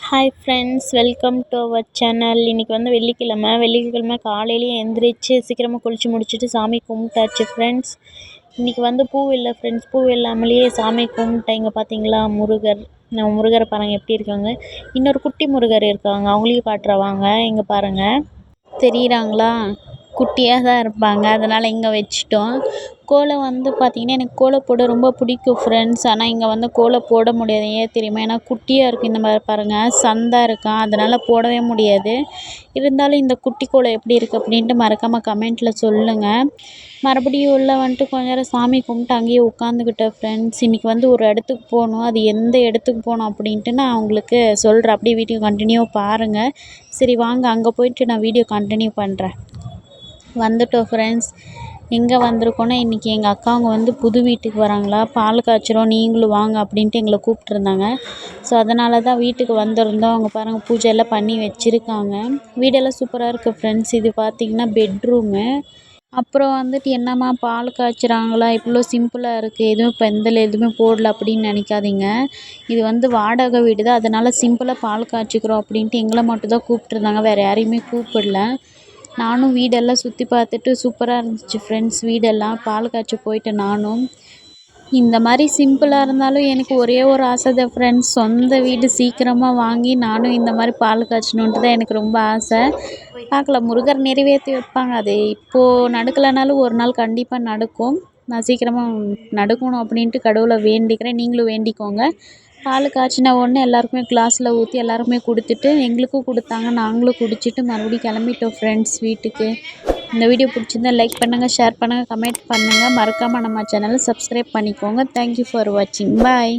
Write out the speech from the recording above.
Hi friends, welcome to our channel. இன்றைக்கி வந்து வெள்ளிக்கிழமை காலையிலேயே எழுந்திரிச்சு சீக்கிரமாக குளித்து முடிச்சுட்டு சாமி கும்பிட்டாச்சு ஃப்ரெண்ட்ஸ். இன்றைக்கி வந்து பூ இல்லை ஃப்ரெண்ட்ஸ், பூ இல்லாமலேயே சாமி கும்பிட்டேன். இங்கே பார்த்தீங்களா முருகர், நம்ம முருகரை பாருங்கள் எப்படி இருக்காங்க. இன்னொரு குட்டி முருகர் இருக்காங்க, அவங்களையும் காட்டுறவாங்க. இங்கே பாருங்கள், தெரியுறாங்களா? குட்டியாக தான் இருப்பாங்க, அதனால் இங்கே வச்சிட்டோம். கோலம் வந்து பார்த்திங்கன்னா எனக்கு கோலம் போட ரொம்ப பிடிக்கும் ஃப்ரெண்ட்ஸ். ஆனால் இங்கே வந்து கோலம் போட முடியாது, ஏன் தெரியுமா? ஏன்னா குட்டியாக இருக்குது. இந்த மாதிரி பாருங்கள், சந்தாக இருக்கான், அதனால் போடவே முடியாது. இருந்தாலும் இந்த குட்டி கோலம் எப்படி இருக்குது அப்படின்ட்டு மறக்காமல் கமெண்ட்டில் சொல்லுங்கள். மறுபடியும் உள்ளே வந்துட்டு கொஞ்ச நேரம் சாமி கும்பிட்டு அங்கேயே உட்காந்துக்கிட்டேன் ஃப்ரெண்ட்ஸ். இன்றைக்கி வந்து ஒரு இடத்துக்கு போகணும், அது எந்த இடத்துக்கு போகணும் அப்படின்ட்டு நான் உங்களுக்கு சொல்கிறேன். அப்படியே வீடியோ கண்டினியூ பாருங்கள். சரி வாங்க, அங்கே போயிட்டு நான் வீடியோ கண்டினியூ பண்ணுறேன். வந்துட்டோம் ஃப்ரெண்ட்ஸ். எங்கே வந்திருக்கோன்னா, இன்றைக்கி எங்கள் அக்காவங்க வந்து புது வீட்டுக்கு வராங்களா, பால் காய்ச்சிரும் நீங்களும் வாங்க அப்படின்ட்டு எங்களை கூப்பிட்ருந்தாங்க. ஸோ அதனால தான் வீட்டுக்கு வந்திருந்தோம். அவங்க பாருங்கள், பூஜை எல்லாம் பண்ணி வச்சுருக்காங்க. வீடெல்லாம் சூப்பராக இருக்குது ஃப்ரெண்ட்ஸ். இது பார்த்திங்கன்னா பெட்ரூமு. அப்புறம் வந்துட்டு என்னம்மா பால் காய்ச்சுறாங்களா, இவ்வளோ சிம்பிளாக இருக்குது, எதுவும் பெந்தல் எதுவுமே போடல அப்படின்னு நினைக்காதீங்க. இது வந்து வாடகை வீடு தான், அதனால் சிம்பிளாக பால் காய்ச்சிக்கிறோம் அப்படின்ட்டு எங்களை மட்டும் தான் கூப்பிட்ருந்தாங்க, வேறு யாரையுமே கூப்பிடல. நானும் வீடெல்லாம் சுற்றி பார்த்துட்டு சூப்பராக இருந்துச்சு ஃப்ரெண்ட்ஸ். வீடெல்லாம் பால் காய்ச்ச போயிட்டேன் நானும். இந்த மாதிரி சிம்பிளாக இருந்தாலும் எனக்கு ஒரே ஒரு ஆசை தான் ஃப்ரெண்ட்ஸ், சொந்த வீடு சீக்கிரமாக வாங்கி நானும் இந்த மாதிரி பால் காய்ச்சணுன்ட்டு தான் எனக்கு ரொம்ப ஆசை. பார்க்கலாம், முருகர் நிறைவேற்றி வைப்பாங்க. அது இப்போது நடக்கலைனாலும் ஒரு நாள் கண்டிப்பாக நடக்கும். நான் சீக்கிரமாக நடக்கணும் அப்படின்ட்டு கடவுளை வேண்டிக்கிறேன். நீங்களும் வேண்டிக்கோங்க. பால் காய்ச்சின உடனே எல்லாருக்குமே கிளாஸில் ஊற்றி எல்லாருக்குமே கொடுத்துட்டு எங்களுக்கும் கொடுத்தாங்க. நாங்களும் குடிச்சிட்டு மறுபடியும் கிளம்பிட்டோம் ஃப்ரெண்ட்ஸ் வீட்டுக்கு. இந்த வீடியோ பிடிச்சிருந்தா லைக் பண்ணுங்கள், ஷேர் பண்ணுங்கள், கமெண்ட் பண்ணுங்கள். மறக்காமல் நம்ம சேனலை சப்ஸ்கிரைப் பண்ணிக்கோங்க. தேங்க்யூ ஃபார் வாட்சிங். பாய்.